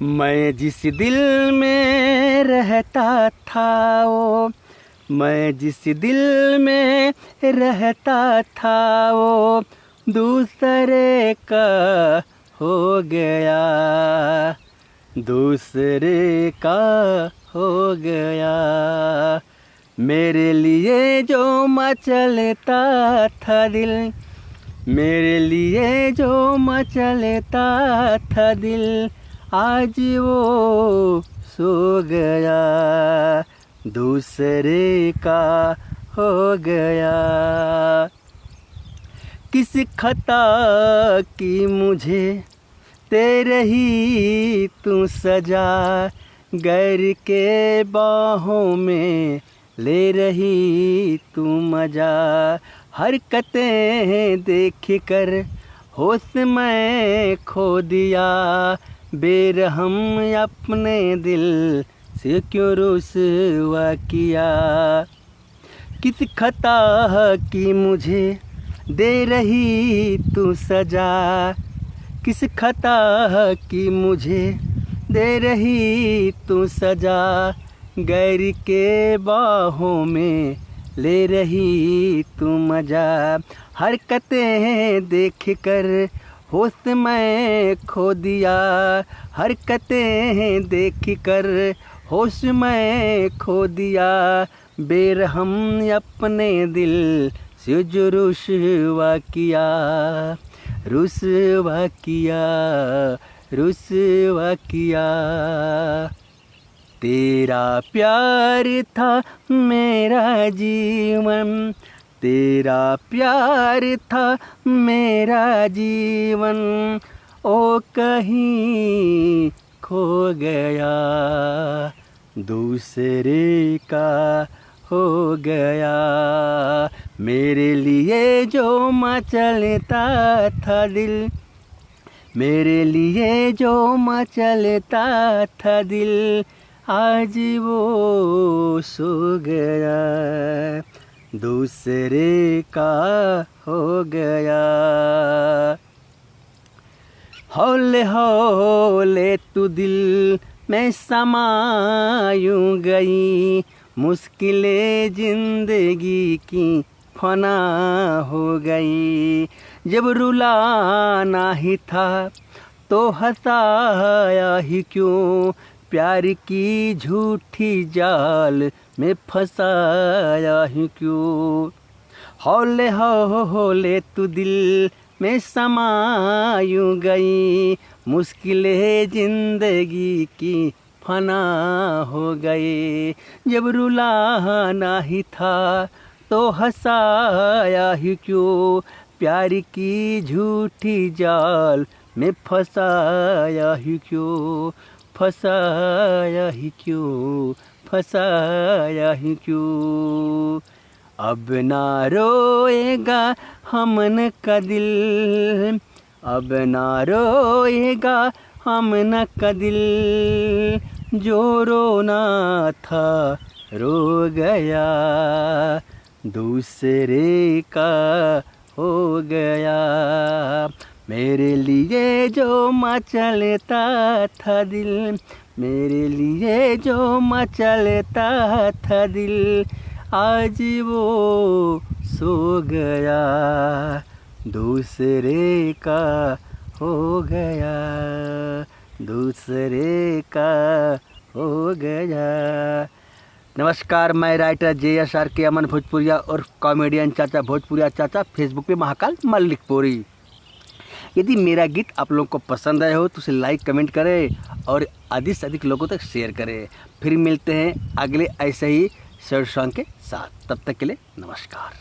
मैं जिस दिल में रहता था वो, मैं जिस दिल में रहता था वो दूसरे का हो गया, दूसरे का हो गया। मेरे लिए जो मचलता था दिल, मेरे लिए जो मचलता था दिल, आज वो सो गया, दूसरे का हो गया। किस खता की मुझे तेरे ही तू सजा, गैर के बाहों में ले रही तू मजा। हरकतें देख कर होश मैं खो दिया, बेरहम अपने दिल से क्यों रुसवा किया। किस खता की मुझे दे रही तू सजा, किस खता की मुझे दे रही तू सजा, गैर के बाहों में ले रही तू मजा। हरकतें देख कर होश मैं खो दिया, हरकतें देख कर होश मैं खो दिया, बेरहम अपने दिल से जो रुसवा किया, रुसवा किया, रुसवा किया। तेरा प्यार था मेरा जीवन, तेरा प्यार था मेरा जीवन, ओ कहीं खो गया, दूसरे का हो गया। मेरे लिए जो मचलता था दिल, मेरे लिए जो मचलता था दिल, आज वो सो गया, दूसरे का हो गया। हौले हौले तू दिल में समायूं गई, मुश्किलें जिंदगी की फना हो गई। जब रुलाना ही था तो हंसाया ही क्यों, प्यार की झूठी जाल में फंसाया ही क्यों। हौले हौले तू दिल में समायूं गई, मुश्किलें जिंदगी की फना हो गई। जब रुलाना ही था तो हंसाया ही क्यों, प्यार की झूठी जाल में फंसाया ही क्यों, फंसाया ही क्यों, फंसाया ही क्यों। अब ना रोएगा हमन का दिल, अब ना रोएगा हमन का दिल, जो रोना था रो गया, दूसरे का हो गया। मेरे लिए जो मचलता था दिल, मेरे लिए जो मचलता था दिल, आज वो सो गया, दूसरे का हो गया, दूसरे का हो गया। नमस्कार, मैं राइटर JSR के अमन भोजपुरिया और कॉमेडियन चाचा भोजपुरिया चाचा, फेसबुक पे महाकाल मल्लिकपुरी। यदि मेरा गीत आप लोगों को पसंद आया हो तो उसे लाइक कमेंट करें और अधिक से अधिक लोगों तक शेयर करें। फिर मिलते हैं अगले ऐसे ही शेयर सॉन्ग के साथ, तब तक के लिए नमस्कार।